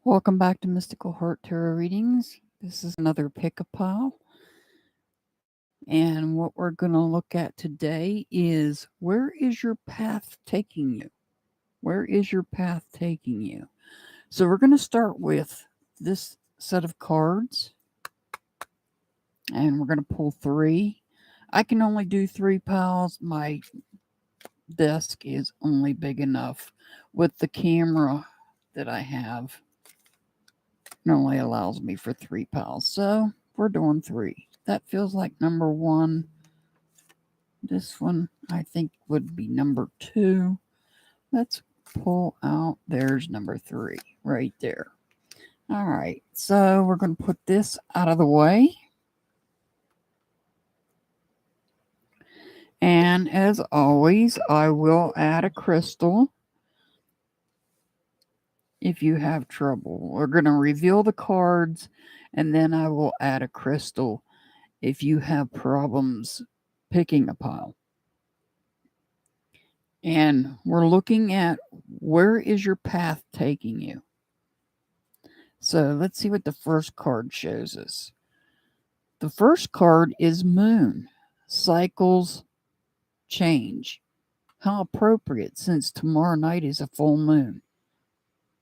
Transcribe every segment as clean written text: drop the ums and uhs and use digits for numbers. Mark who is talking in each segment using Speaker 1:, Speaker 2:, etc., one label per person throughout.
Speaker 1: Welcome back to Mystical Heart Tarot Readings. This is another pick-a-pile. And what we're going to look at today is, where is your path taking you? Where is your path taking you? So we're going to start with this set of cards. And we're going to pull 3. I can only do 3 piles. My desk is only big enough with the camera that I have. It only allows me for 3 piles. So we're doing 3. That feels like number 1. This one, I think, would be number 2. Let's pull out. There's number 3 right there. All right. So we're going to put this out of the way. And as always, I will add a crystal if you have trouble. We're going to reveal the cards, and then I will add a crystal if you have problems picking a pile. And we're looking at, where is your path taking you? So let's see what the first card shows us. The first card is Moon. Cycles change. How appropriate, since tomorrow night is a full moon,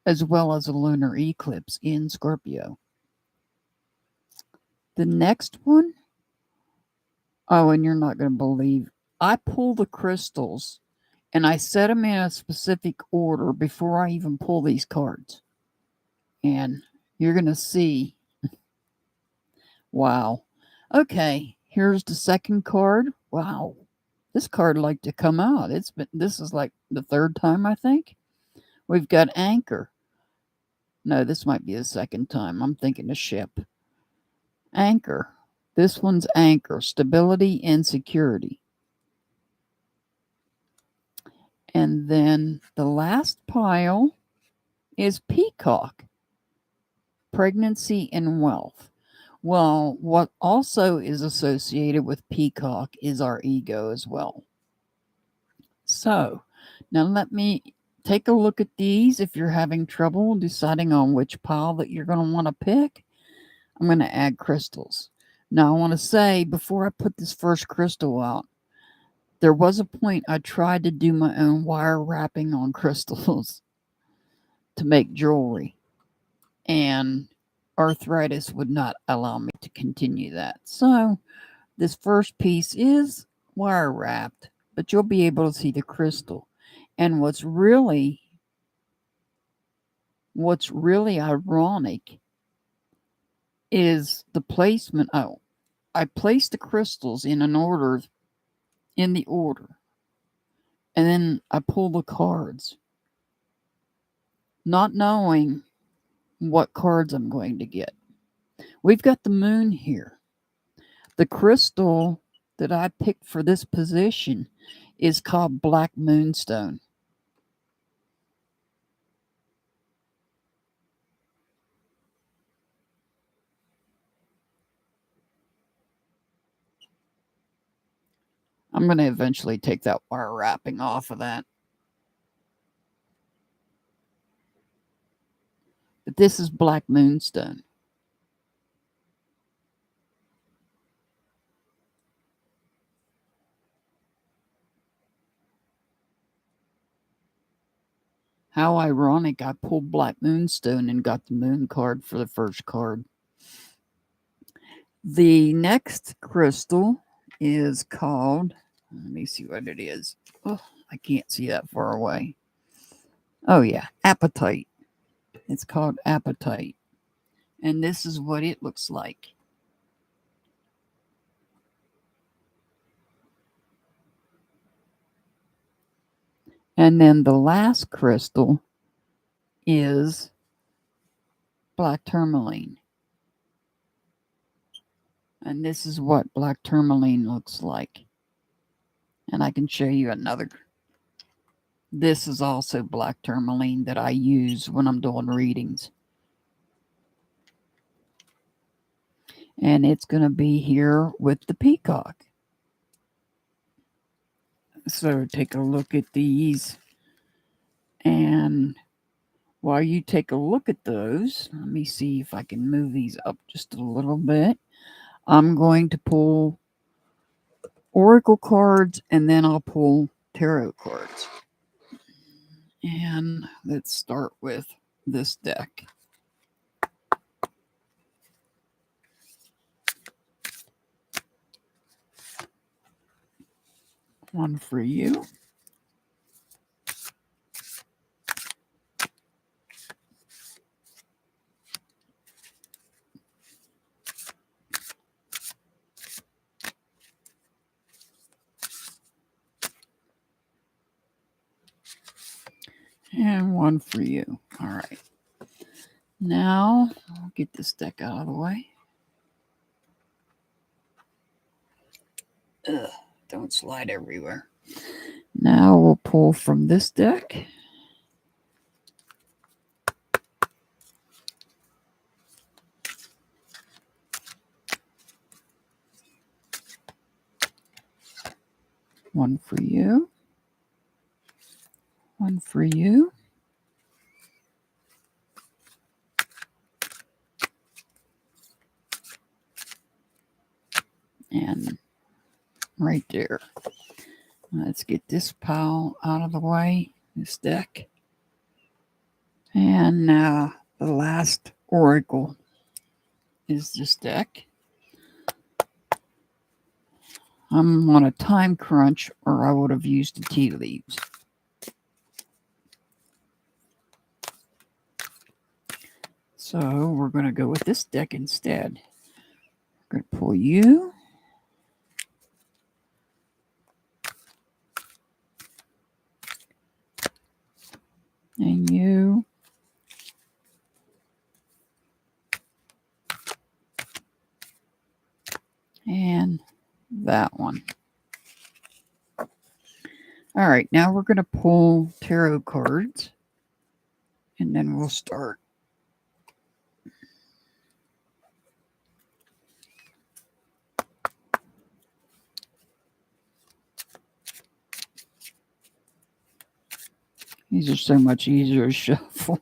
Speaker 1: as well as a lunar eclipse in Scorpio. The next one, oh, and you're not going to believe, I pull the crystals and I set them in a specific order before I even pull these cards. And you're going to see, wow. Okay, here's the second card. Wow, this card liked to come out. This is like the 3rd time, I think. We've got Anchor. No, this might be the 2nd time. I'm thinking a ship. Anchor. This one's Anchor. Stability and security. And then the last pile is Peacock. Pregnancy and wealth. Well, what also is associated with Peacock is our ego as well. So, now let me take a look at these. If you're having trouble deciding on which pile that you're going to want to pick, I'm going to add crystals. Now, I want to say, before I put this first crystal out, there was a point I tried to do my own wire wrapping on crystals to make jewelry, and arthritis would not allow me to continue that. So this first piece is wire wrapped, but you'll be able to see the crystal. And what's really ironic is the placement. Oh, I placed the crystals in the order, and then I pull the cards, not knowing what cards I'm going to get. We've got the moon here. The crystal that I picked for this position is called Black Moonstone. I'm going to eventually take that wire wrapping off of that. But this is Black Moonstone. How ironic, I pulled Black Moonstone and got the moon card for the first card. The next crystal is called, let me see what it is. Oh, I can't see that far away. Oh yeah, Appetite. It's called Appetite. And this is what it looks like. And then the last crystal is Black Tourmaline. And this is what Black Tourmaline looks like. And I can show you another. This is also Black Tourmaline that I use when I'm doing readings. And it's going to be here with the peacock. So take a look at these. And while you take a look at those, let me see if I can move these up just a little bit. I'm going to pull oracle cards and then I'll pull tarot cards. And let's start with this deck. One for you. And one for you. All right. Now, I'll get this deck out of the way. Ugh, don't slide everywhere. Now we'll pull from this deck. One for you. One for you. And right there. Let's get this pile out of the way, this deck. And now the last oracle is this deck. I'm on a time crunch, or I would have used the tea leaves. So we're going to go with this deck instead. I'm going to pull you. And you. And that one. All right, now we're going to pull tarot cards. And then we'll start. These are so much easier to shuffle.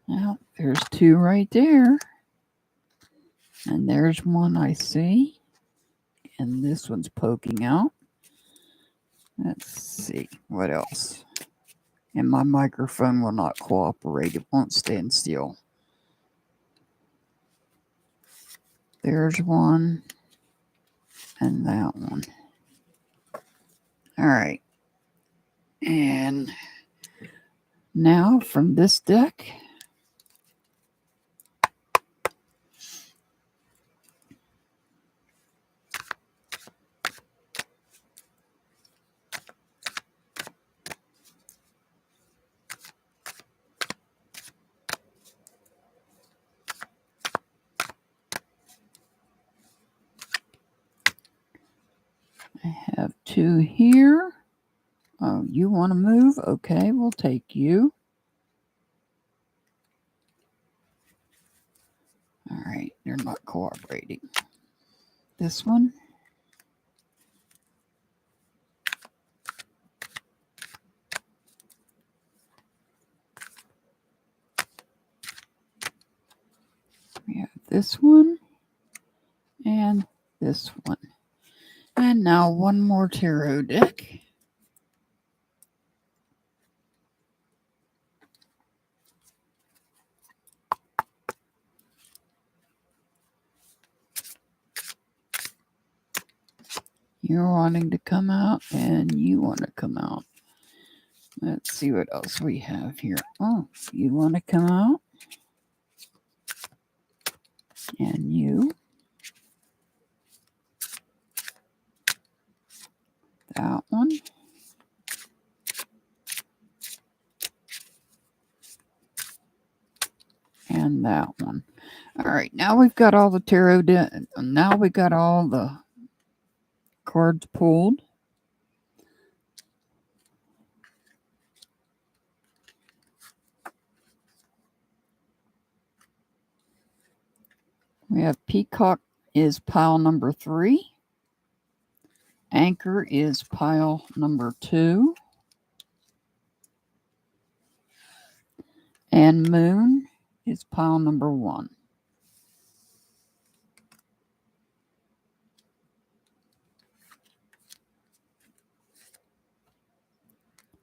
Speaker 1: Now, there's two right there. And there's one I see. And this one's poking out. Let's see. What else? And my microphone will not cooperate. It won't stand still. There's one. And that one. All right. And now from this deck, I have two here. Oh, you want to move? Okay, we'll take you. All right, they're not cooperating. This one. We have this one and this one. And now one more tarot deck. You're wanting to come out and you want to come out. Let's see what else we have here. Oh, you want to come out? And you. That one. And that one. All right, now we've got all the tarot. Now we got all the cards pulled. We have Peacock is pile number 3. Anchor is pile number 2. And Moon is pile number 1.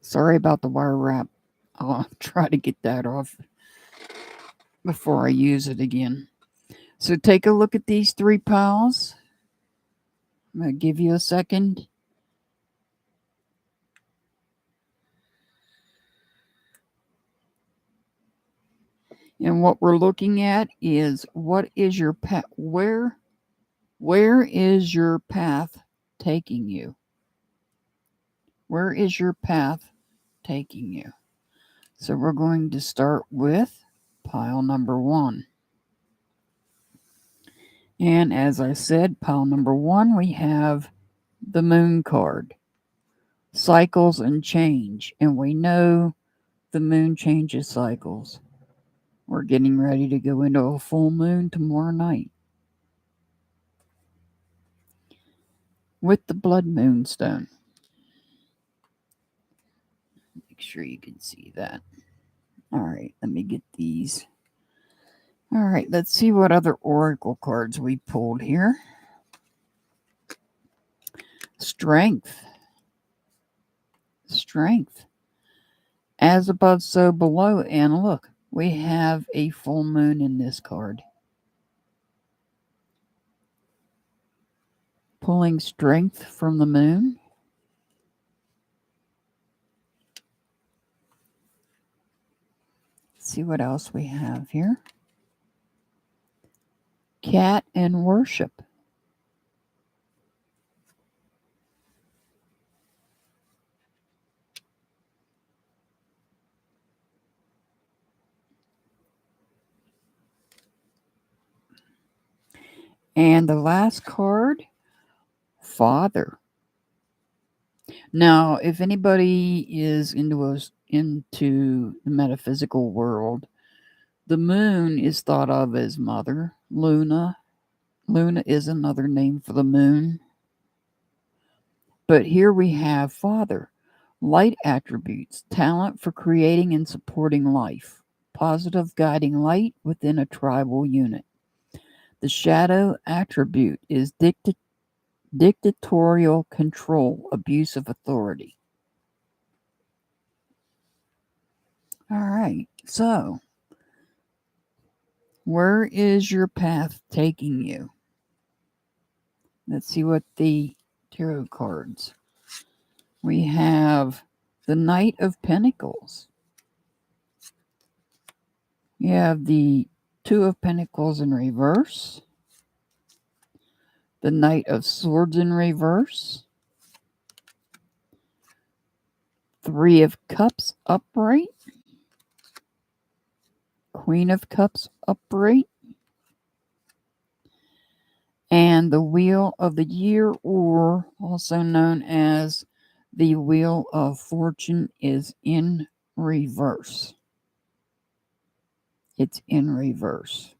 Speaker 1: Sorry about the wire wrap. I'll try to get that off before I use it again. So take a look at these 3 piles. I'm going to give you a second. And what we're looking at is what is your path? Where is your path taking you? Where is your path taking you? So we're going to start with pile number 1. And as I said, pile number 1, we have the Moon card. Cycles and change. And we know the moon changes cycles. We're getting ready to go into a full moon tomorrow night with the blood moonstone. Make sure you can see that. All right, let me get these. All right, let's see what other oracle cards we pulled here. Strength. Strength. As above, so below. And look, we have a full moon in this card. Pulling strength from the moon. Let's see what else we have here. Cat and worship. And the last card, Father. Now, if anybody is into the metaphysical world, the moon is thought of as mother. Luna is another name for the moon. But here we have Father. Light attributes, talent for creating and supporting life, positive guiding light within a tribal unit. The shadow attribute is dictatorial control, abuse of authority. All right, so where is your path taking you? Let's see what the tarot cards. We have the Knight of Pentacles. You have the Two of Pentacles in reverse. The Knight of Swords in reverse. Three of Cups upright. Queen of Cups upright. And the Wheel of the Year, or also known as the Wheel of Fortune, is in reverse. It's in reverse.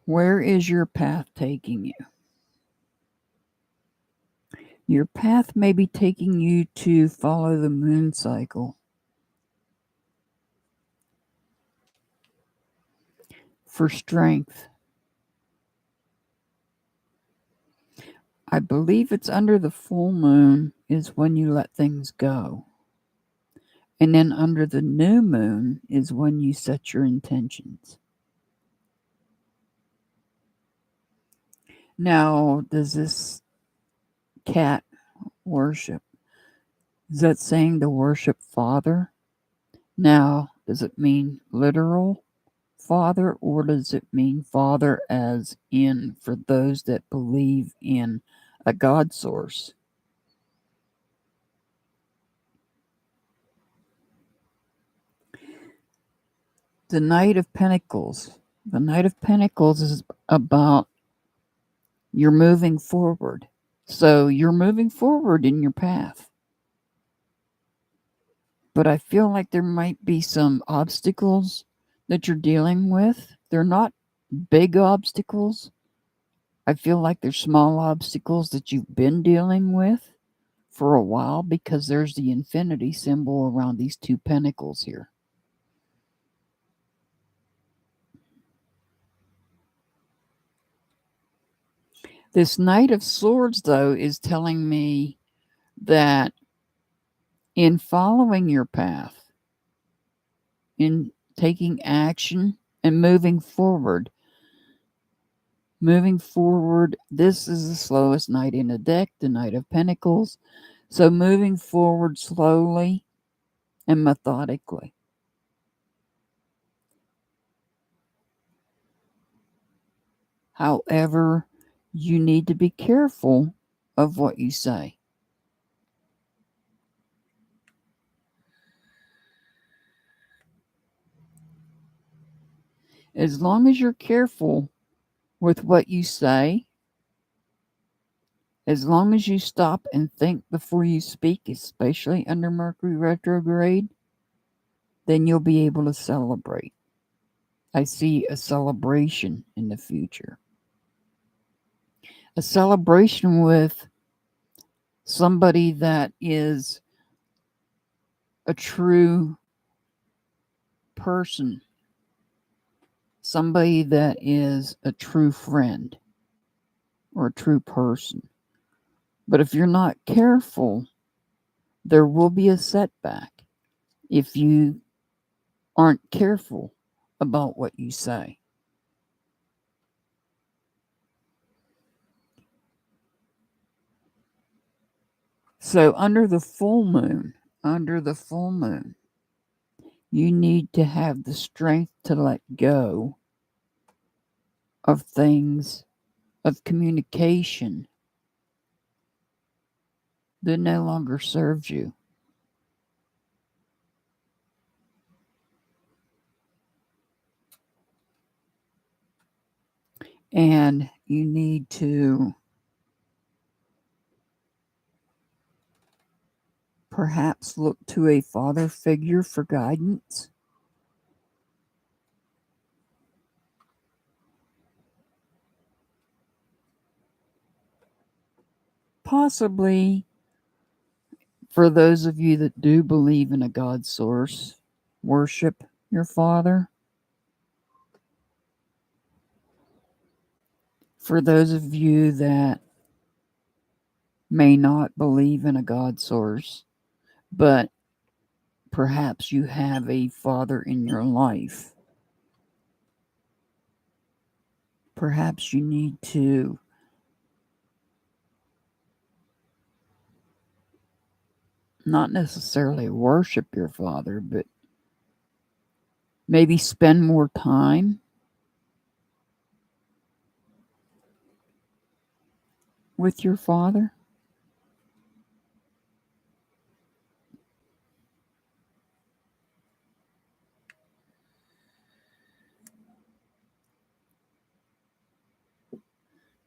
Speaker 1: Where is your path taking you? Your path may be taking you to follow the moon cycle. For strength. I believe it's under the full moon is when you let things go. And then under the new moon is when you set your intentions. Now, does this cat worship? Is that saying to worship Father? Now, does it mean literal Father, or does it mean Father as in for those that believe in a God source? The Knight of Pentacles. The Knight of Pentacles is about you're moving forward. So you're moving forward in your path. But I feel like there might be some obstacles that you're dealing with. They're not big obstacles, I feel like there's small obstacles that you've been dealing with for a while because there's the infinity symbol around these two pentacles here. This Knight of Swords, though, is telling me that in following your path, in taking action and moving forward, this is the slowest knight in the deck, the Knight of Pentacles. So moving forward slowly and methodically. However, you need to be careful of what you say. As long as you're careful with what you say, as long as you stop and think before you speak, especially under Mercury retrograde, then you'll be able to celebrate. I see a celebration in the future. A celebration with somebody that is a true person, somebody that is a true friend or a true person. But if you're not careful, there will be a setback if you aren't careful about what you say. So under the full moon, you need to have the strength to let go of things, of communication that no longer serves you. And you need to perhaps look to a father figure for guidance. Possibly, for those of you that do believe in a God source, worship your father. For those of you that may not believe in a God source, but perhaps you have a father in your life, perhaps you need to not necessarily worship your father, but maybe spend more time with your father.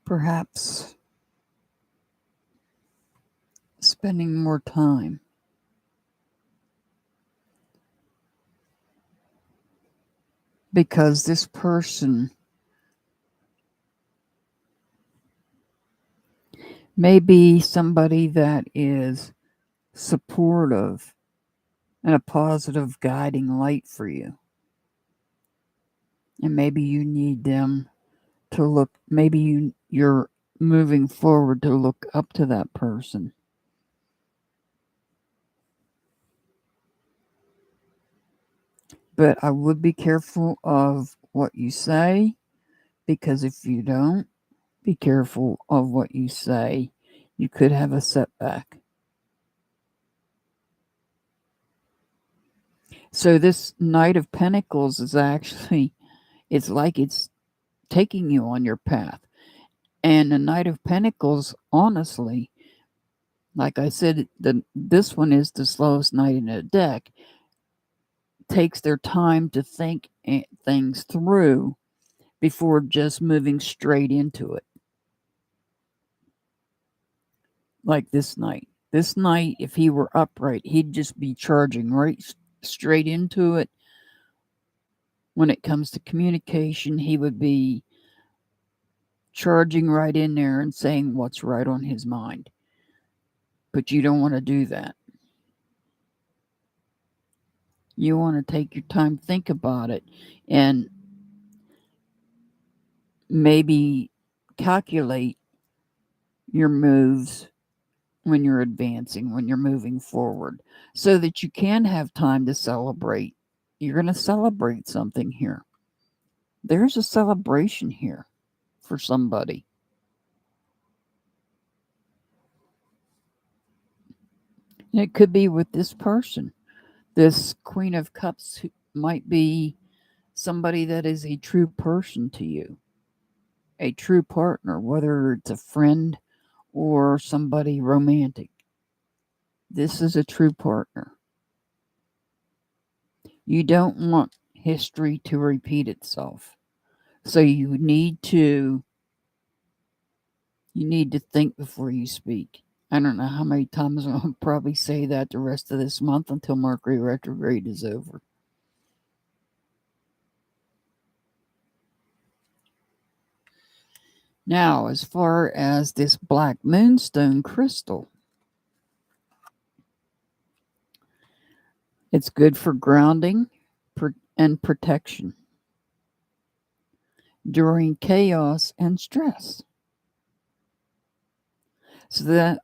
Speaker 1: Perhaps spending more time. Because this person may be somebody that is supportive and a positive guiding light for you. And maybe you need them to look, maybe you're moving forward to look up to that person. But I would be careful of what you say, because if you don't be careful of what you say, you could have a setback. So this Knight of Pentacles is actually, it's like it's taking you on your path. And the Knight of Pentacles, honestly, like I said, this one is the slowest knight in the deck, takes their time to think things through before just moving straight into it. Like this knight. This knight, if he were upright, he'd just be charging right straight into it. When it comes to communication, he would be charging right in there and saying what's right on his mind. But you don't want to do that. You want to take your time, think about it, and maybe calculate your moves when you're advancing, when you're moving forward, so that you can have time to celebrate. You're going to celebrate something here. There's a celebration here for somebody. And it could be with this person. This Queen of Cups might be somebody that is a true person to you, a true partner, whether it's a friend or somebody romantic. This is a true partner. You don't want history to repeat itself. So you need to think before you speak. I don't know how many times I'll probably say that the rest of this month until Mercury retrograde is over. Now, as far as this black moonstone crystal, it's good for grounding and protection during chaos and stress. So that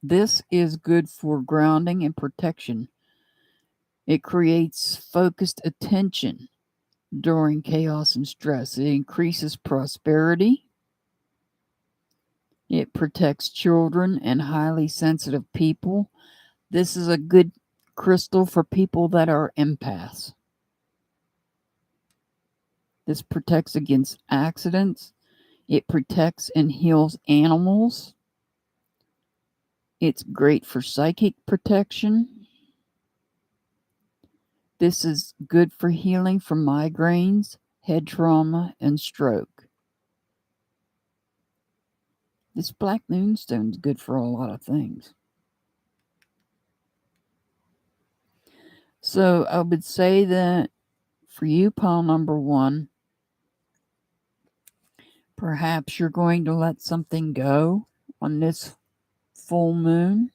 Speaker 1: this is good for grounding and protection. It creates focused attention during chaos and stress. It increases prosperity. It protects children and highly sensitive people. This is a good crystal for people that are empaths. This protects against accidents. It protects and heals animals. It's great for psychic protection. This is good for healing from migraines, head trauma, and stroke. This black moonstone is good for a lot of things. So I would say that for you, pile number 1, perhaps you're going to let something go on this full moon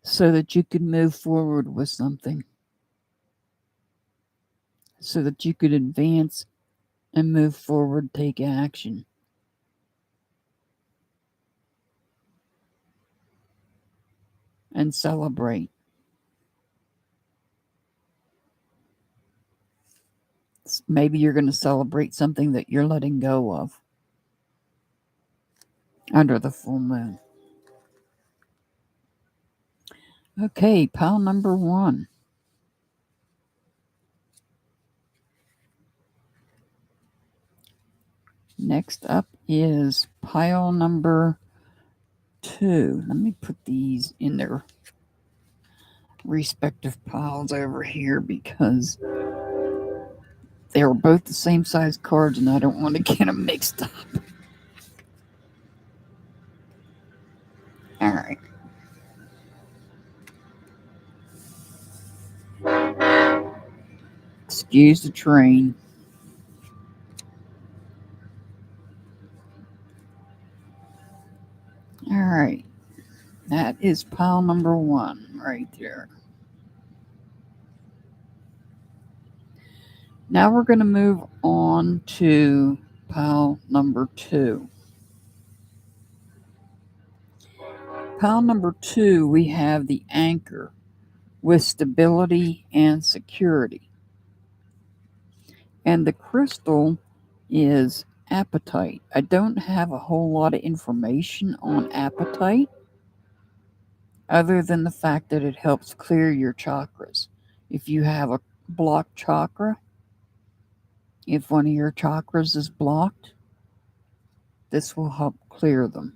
Speaker 1: so that you can move forward with something, so that you could advance and move forward, take action. And celebrate. Maybe you're going to celebrate something that you're letting go of under the full moon. Okay, pile number 1. Next up is pile number 2. Let me put these in their respective piles over here because they are both the same size cards and I don't want to get them mixed up. All right. Excuse the train. All right. That is pile number 1 right there. Now we're going to move on to pile number 2. Pile number 2, we have the anchor with stability and security. And the crystal is apatite. I don't have a whole lot of information on apatite other than the fact that it helps clear your chakras. If you have a blocked chakra, if one of your chakras is blocked, this will help clear them.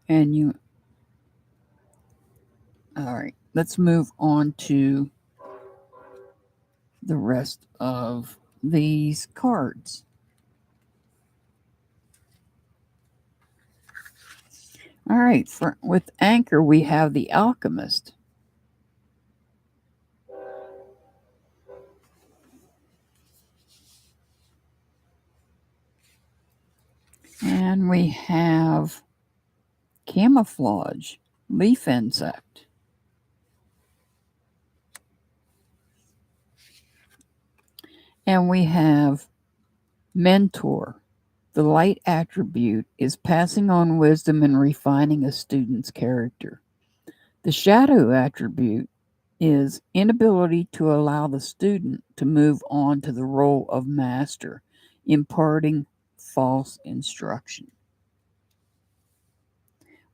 Speaker 1: And you, all right, let's move on to the rest of these cards. All right, with anchor, we have the alchemist. And we have camouflage, leaf insect. And we have mentor. The light attribute is passing on wisdom and refining a student's character. The shadow attribute is inability to allow the student to move on to the role of master, imparting false instruction.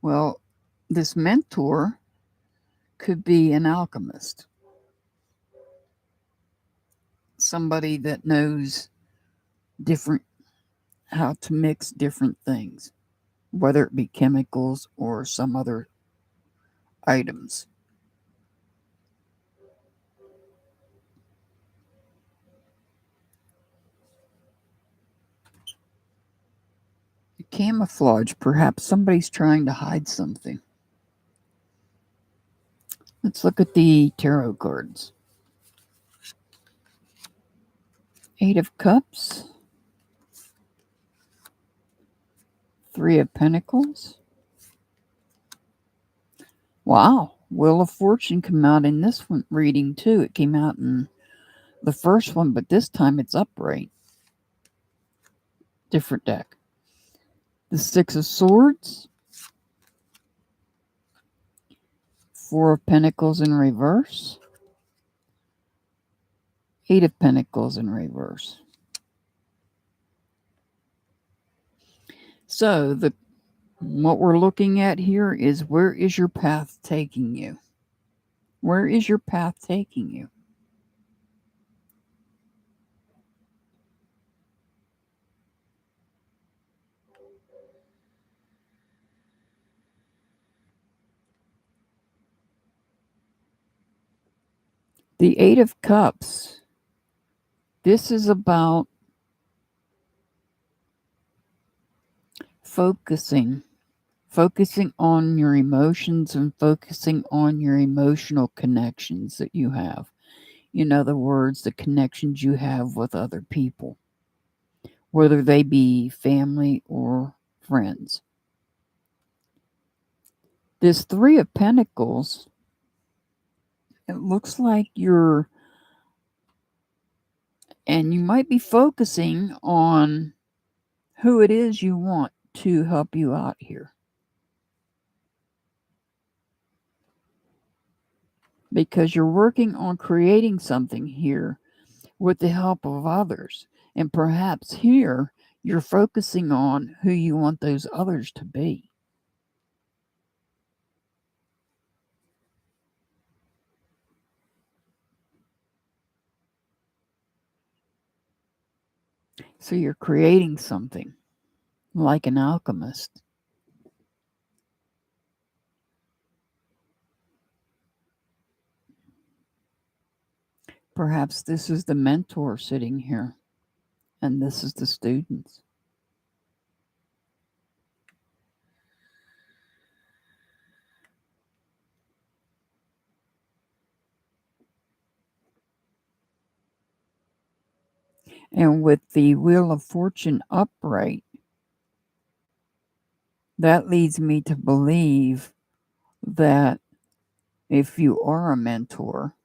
Speaker 1: Well, this mentor could be an alchemist, somebody that knows how to mix different things, whether it be chemicals or some other items. Camouflage, perhaps somebody's trying to hide something. Let's look at the tarot cards. Eight of Cups, Three of Pentacles. Wow, Wheel of Fortune came out in this one reading too. It came out in the first one, but this time it's upright. Different deck. The Six of Swords, Four of Pentacles in reverse, Eight of Pentacles in reverse. So what we're looking at here is, where is your path taking you? Where is your path taking you? The Eight of Cups. This is about focusing on your emotions and focusing on your emotional connections that you have. In other words, the connections you have with other people, whether they be family or friends. This Three of Pentacles, it looks like you might be focusing on who it is you want to help you out here. Because you're working on creating something here with the help of others. And perhaps here you're focusing on who you want those others to be. So you're creating something like an alchemist. Perhaps this is the mentor sitting here, and this is the students. And with the Wheel of Fortune upright, that leads me to believe that if you are a mentor,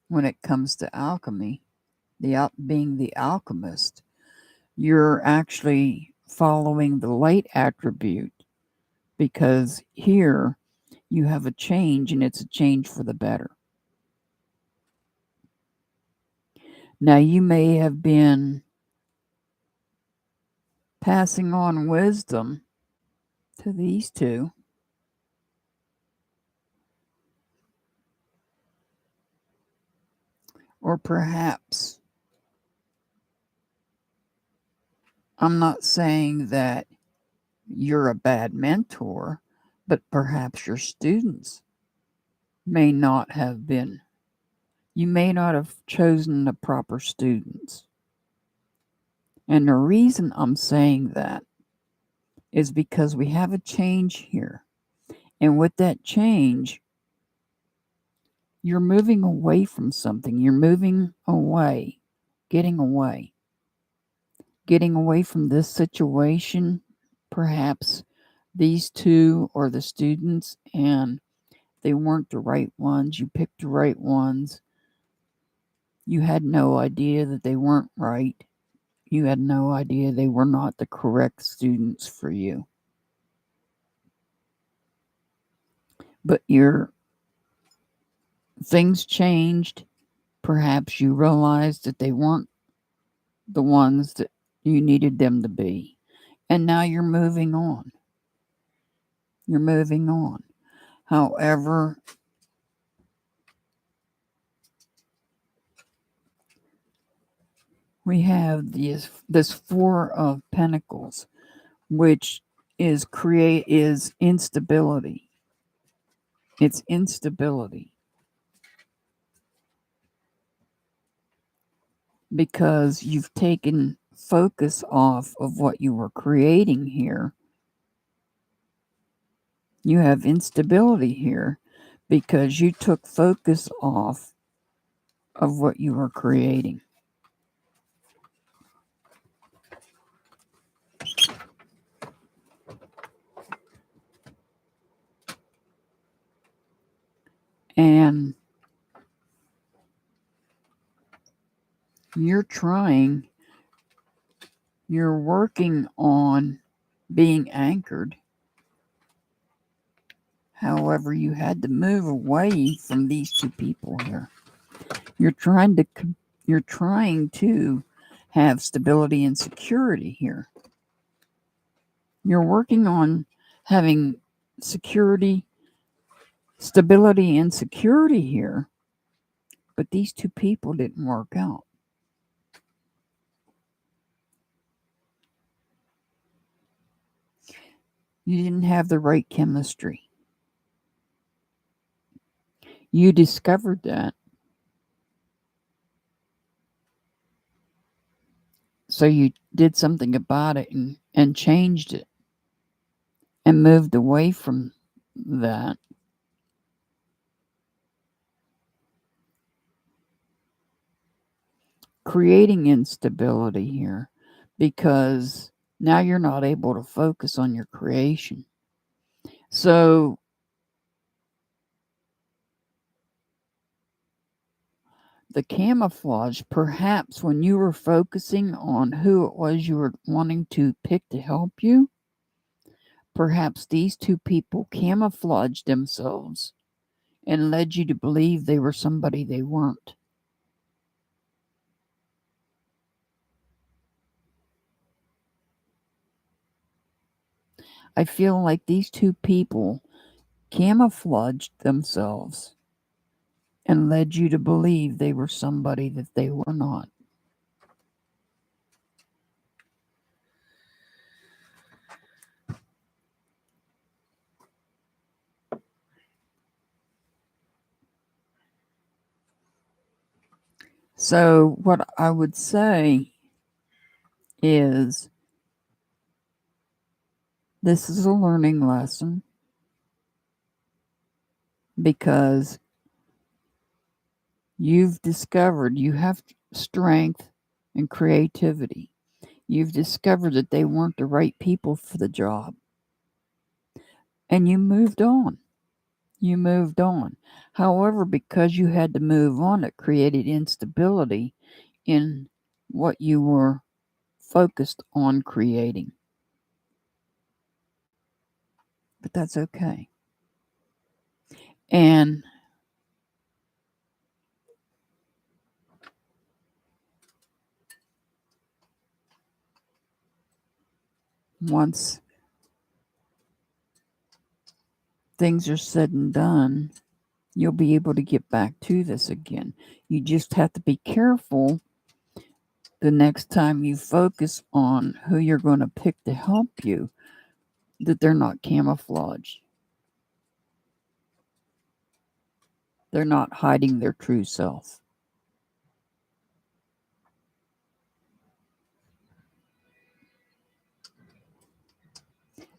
Speaker 1: when it comes to alchemy, being the alchemist, you're actually following the light attribute, because here you have a change, and it's a change for the better. Now, you may have been passing on wisdom to these two, or perhaps, I'm not saying that you're a bad mentor, but perhaps your students may not have been. You may not have chosen the proper students. And the reason I'm saying that is because we have a change here. And with that change, you're moving away from something. You're moving away, getting away. getting away from this situation. Perhaps these two are the students and they weren't the right ones. You picked the right ones. You had no idea that they weren't right. You had no idea they were not the correct students for you. But your things changed. Perhaps you realized that they weren't the ones that you needed them to be. And now you're moving on. You're moving on. However, we have this Four of Pentacles, which is instability. It's instability. Because you've taken focus off of what you were creating here. You have instability here because you took focus off of what you were creating. And you're working on being anchored. However, you had to move away from these two people here. You're trying to have stability and security here. You're working on having stability and security here, but these two people didn't work out. You didn't have the right chemistry. You discovered that. So you did something about it and changed it and moved away from that. Creating instability here because now you're not able to focus on your creation. So the camouflage, perhaps when you were focusing on who it was you were wanting to pick to help you, perhaps these two people camouflaged themselves and led you to believe they were somebody they weren't. I feel like these two people camouflaged themselves and led you to believe they were somebody that they were not. So what I would say is this is a learning lesson because you've discovered you have strength and creativity. You've discovered that they weren't the right people for the job. And you moved on. You moved on. However, because you had to move on, it created instability in what you were focused on creating. But that's okay. And once things are said and done, you'll be able to get back to this again. You just have to be careful the next time you focus on who you're going to pick to help you, that they're not camouflaged. They're not hiding their true self.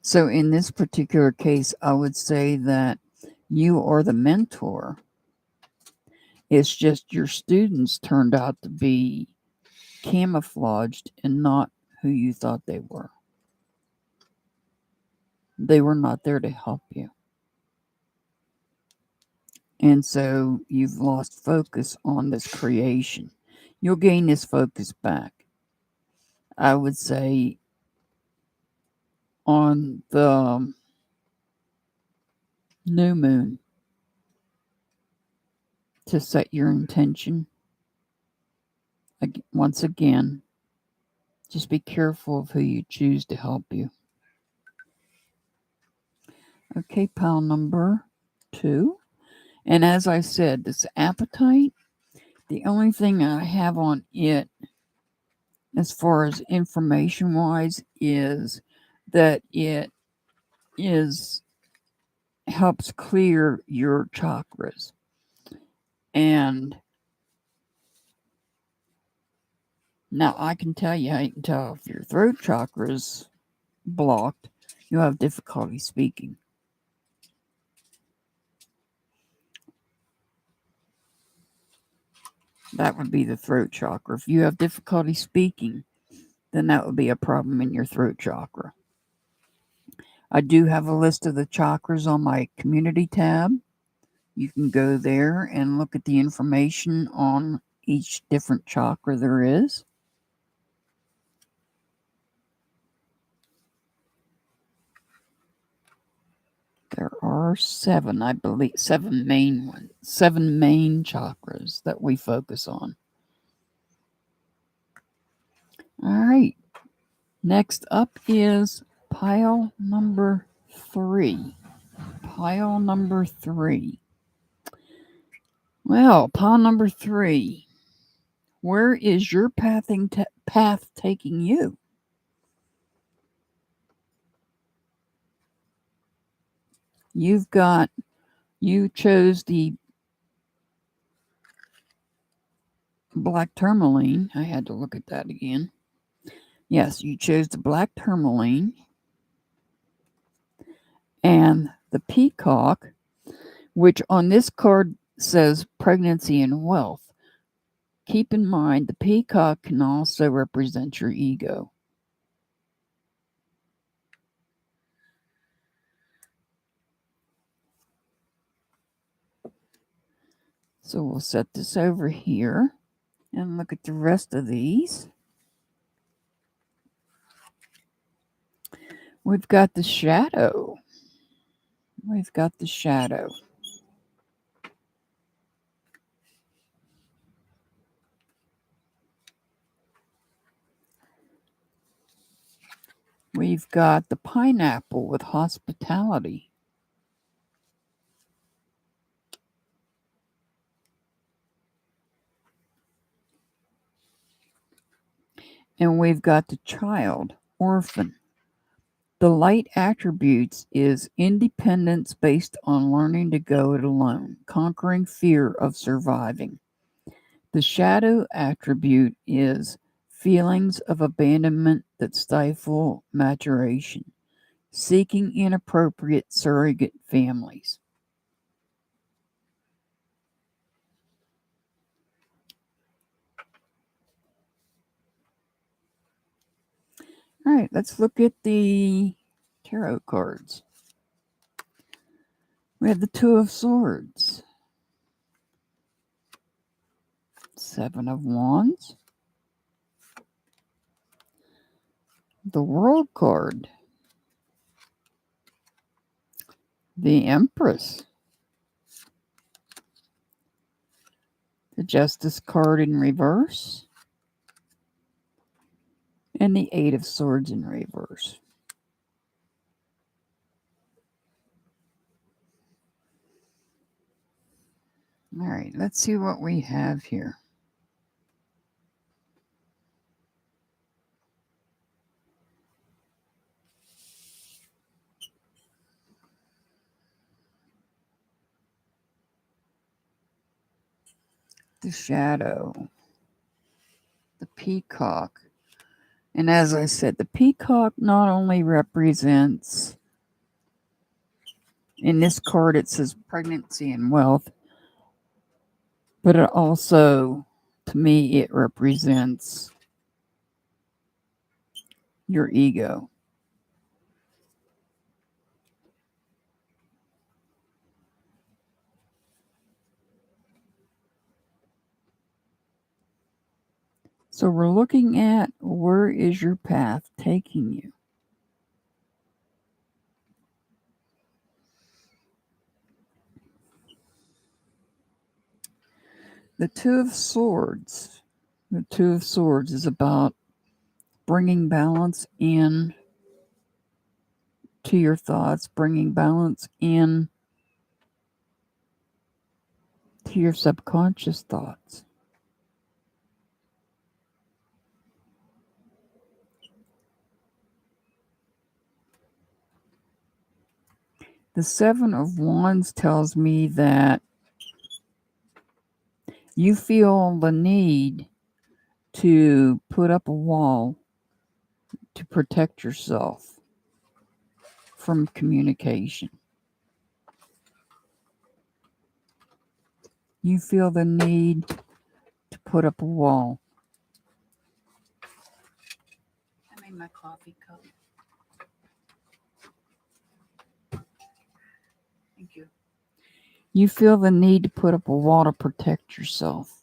Speaker 1: So in this particular case, I would say that you are the mentor. It's just your students turned out to be camouflaged and not who you thought they were. They were not there to help you. And so you've lost focus on this creation. You'll gain this focus back. I would say on the new moon to set your intention. Once again, just be careful of who you choose to help you. Okay, pile number 2. And as I said, this appetite, the only thing I have on it as far as information wise is that it helps clear your chakras. And now I can tell you how you can tell if your throat chakra's blocked, you'll have difficulty speaking. That would be the throat chakra. If you have difficulty speaking, then that would be a problem in your throat chakra. I do have a list of the chakras on my community tab. You can go there and look at the information on each different chakra there is. There are 7, I believe, 7 main ones, 7 main chakras that we focus on. All right. Next up is pile number 3. Pile number 3. Well, pile number 3. Where is your path taking you? You chose the black tourmaline. I had to look at that again. Yes, you chose the black tourmaline and the peacock, which on this card says pregnancy and wealth. Keep in mind, the peacock can also represent your ego. So we'll set this over here and look at the rest of these. We've got the shadow. We've got the shadow. We've got the pineapple with hospitality. And we've got the child, orphan. The light attributes is independence based on learning to go it alone, conquering fear of surviving. The shadow attribute is feelings of abandonment that stifle maturation, seeking inappropriate surrogate families. All right, let's look at the tarot cards. We have the 2 of Swords, 7 of Wands, the World card, the Empress, the Justice card in reverse, and the 8 of Swords in reverse. All right, let's see what we have here. The shadow, the peacock. And as I said, the peacock not only represents, in this card it says pregnancy and wealth, but it also, to me, it represents your ego. So we're looking at where is your path taking you? The Two of Swords. The Two of Swords is about bringing balance in to your thoughts, bringing balance in to your subconscious thoughts. The Seven of Wands tells me that you feel the need to put up a wall to protect yourself from communication. You feel the need to put up a wall. I made my coffee cup. Thank you. You feel the need to put up a wall to protect yourself.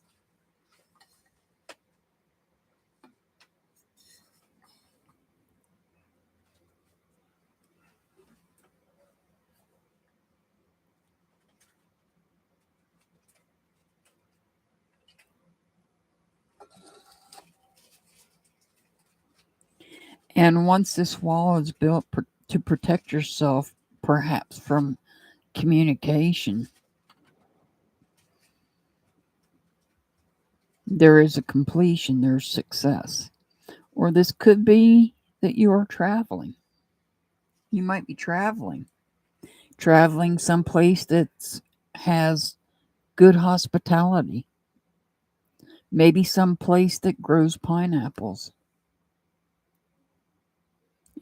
Speaker 1: And once this wall is built to protect yourself, perhaps from communication, there is a completion, there's success. Or this could be that you are traveling. You might be traveling someplace that has good hospitality. Maybe someplace that grows pineapples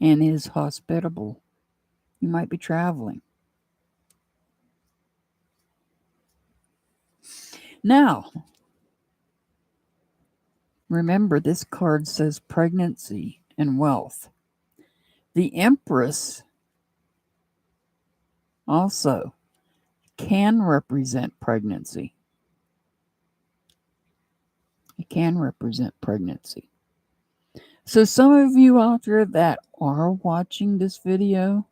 Speaker 1: and is hospitable. You might be traveling. Now, remember this card says pregnancy and wealth. The Empress also can represent pregnancy. It can represent pregnancy. So some of you out there that are watching this video,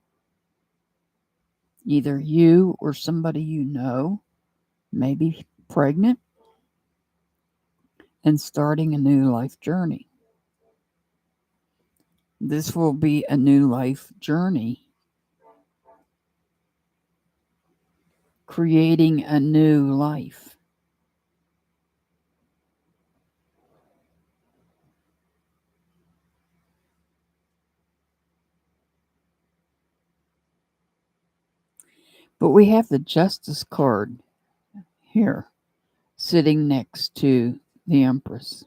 Speaker 1: either you or somebody you know may be pregnant and starting a new life journey. This will be a new life journey, creating a new life. But we have the Justice card here, sitting next to the Empress.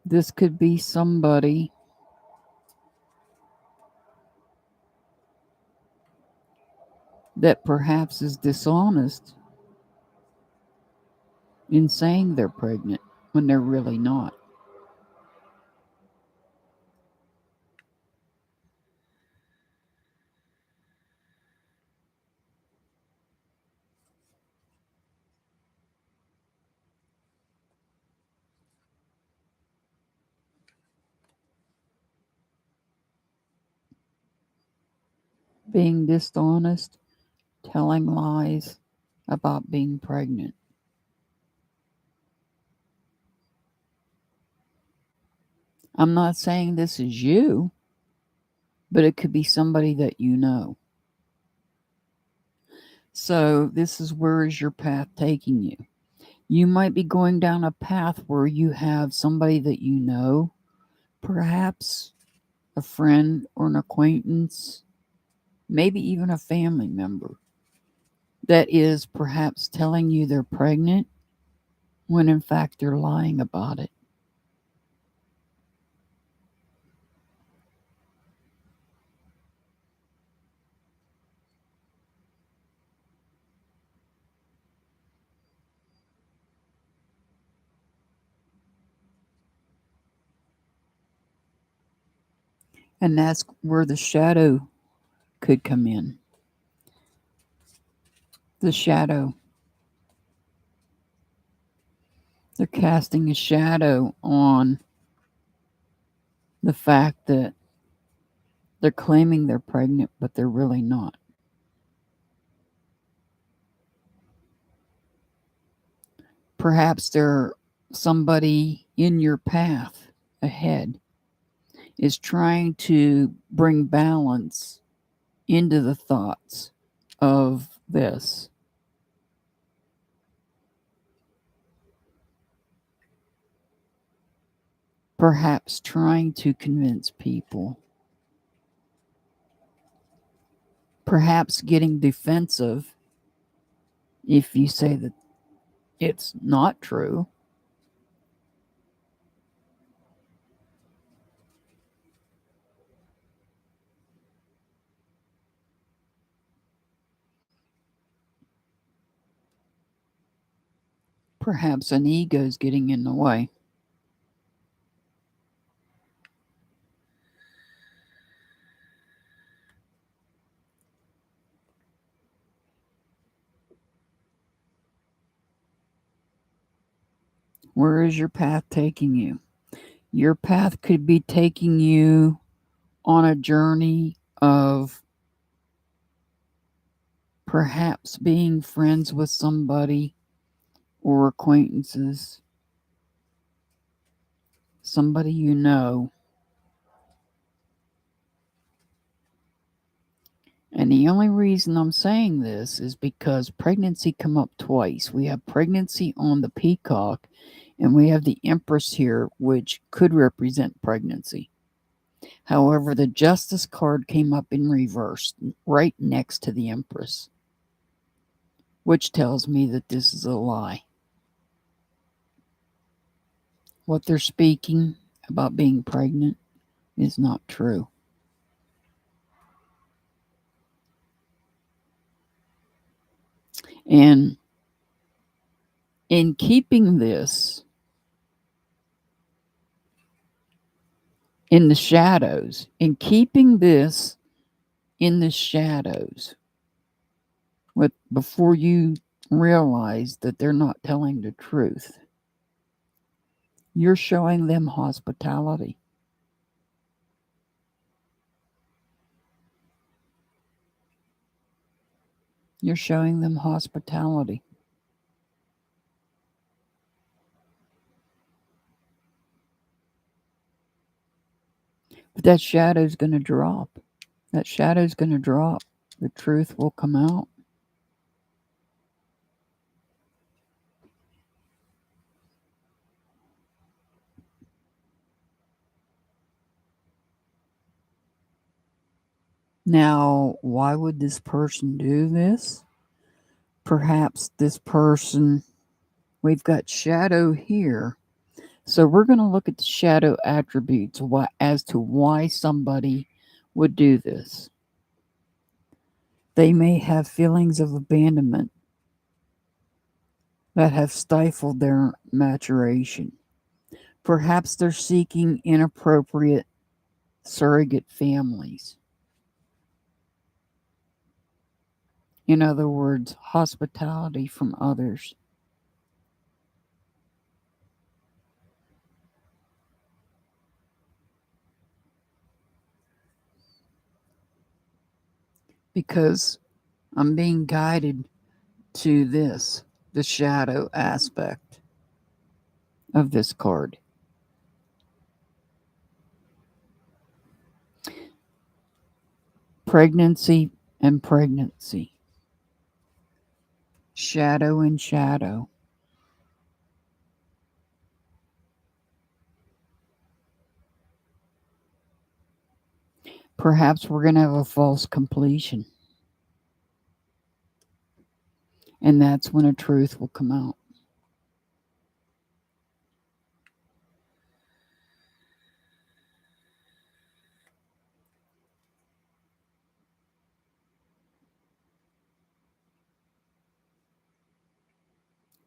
Speaker 1: This could be somebody that perhaps is dishonest in saying they're pregnant when they're really not. Being dishonest, telling lies about being pregnant. I'm not saying this is you, but it could be somebody that you know. So this is where is your path taking you? You might be going down a path where you have somebody that you know, perhaps a friend or an acquaintance, maybe even a family member, that is perhaps telling you they're pregnant when in fact they're lying about it. And that's where the shadow could come in. The shadow. They're casting a shadow on the fact that they're claiming they're pregnant, but they're really not. Perhaps there's somebody in your path ahead is trying to bring balance into the thoughts of this. Perhaps trying to convince people. Perhaps getting defensive if you say that it's not true. Perhaps an ego's getting in the way. Where is your path taking you? Your path could be taking you on a journey of perhaps being friends with somebody or acquaintances, somebody you know. And the only reason I'm saying this is because pregnancy come up twice. We have pregnancy on the peacock, and we have the Empress here, which could represent pregnancy. However, the Justice card came up in reverse, right next to the Empress, which tells me that this is a lie. What they're speaking about being pregnant is not true. And in keeping this in the shadows, in keeping this in the shadows, before you realize that they're not telling the truth, you're showing them hospitality. You're showing them hospitality. But that shadow's going to drop. That shadow's going to drop. The truth will come out. Now, why would this person do this? Perhaps this person, we've got shadow here. So we're going to look at the shadow attributes as to why somebody would do this. They may have feelings of abandonment that have stifled their maturation. Perhaps they're seeking inappropriate surrogate families. In other words, hospitality from others. Because I'm being guided to this, the shadow aspect of this card. Pregnancy and pregnancy. Shadow and shadow. Perhaps we're going to have a false completion. And that's when a truth will come out.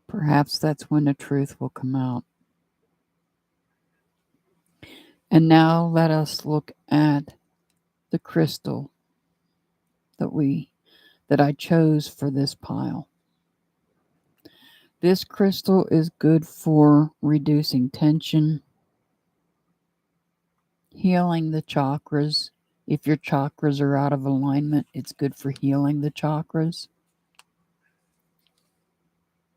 Speaker 1: Perhaps that's when the truth will come out. And now let us look at the crystal that I chose for this pile. This crystal is good for reducing tension, healing the chakras. If your chakras are out of alignment, it's good for healing the chakras.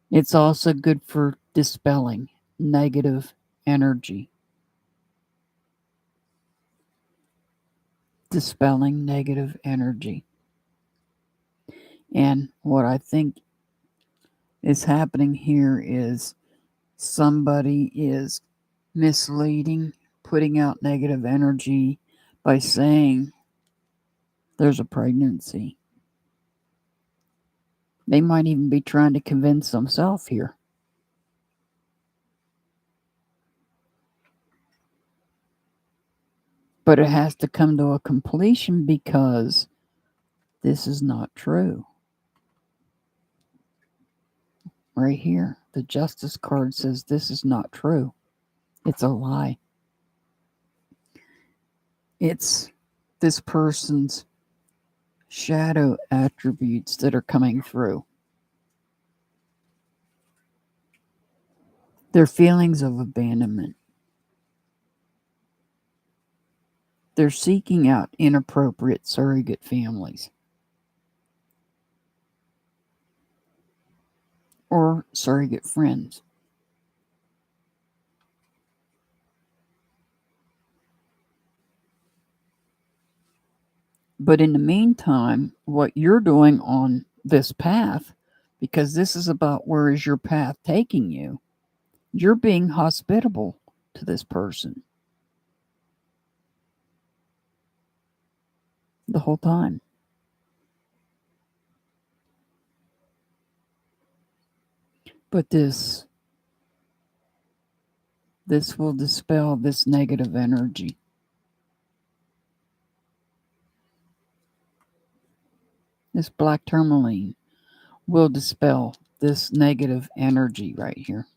Speaker 1: It's also good for dispelling negative energy. Dispelling negative energy. And what I think is happening here is somebody is misleading, putting out negative energy by saying there's a pregnancy. They might even be trying to convince themselves here. But it has to come to a completion because this is not true. Right here, the Justice card says this is not true. It's a lie. It's this person's shadow attributes that are coming through. Their feelings of abandonment. They're seeking out inappropriate surrogate families or surrogate friends. But in the meantime, what you're doing on this path, because this is about where is your path taking you, you're being hospitable to this person the whole time. But this will dispel this negative energy. This black tourmaline will dispel this negative energy right here.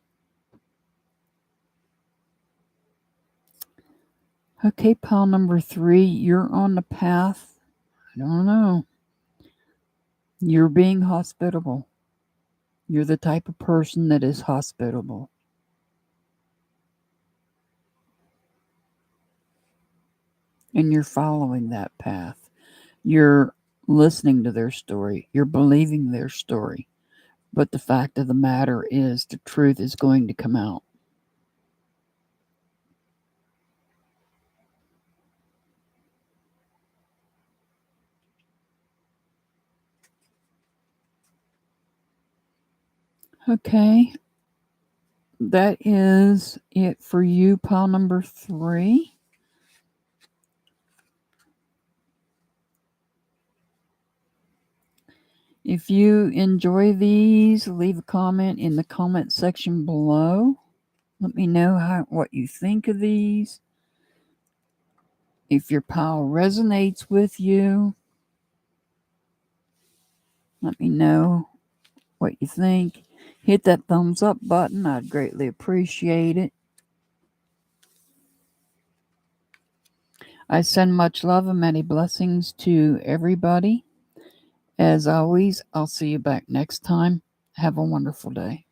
Speaker 1: Okay, pile number 3, you're on the path. I don't know. You're being hospitable. You're the type of person that is hospitable. And you're following that path. You're listening to their story. You're believing their story. But the fact of the matter is the truth is going to come out. Okay. That is it for you, pile number 3. If you enjoy these, leave a comment in the comment section below. Let me know what you think of these. If your pile resonates with you, let me know what you think. Hit that thumbs up button. I'd greatly appreciate it. I send much love and many blessings to everybody. As always, I'll see you back next time. Have a wonderful day.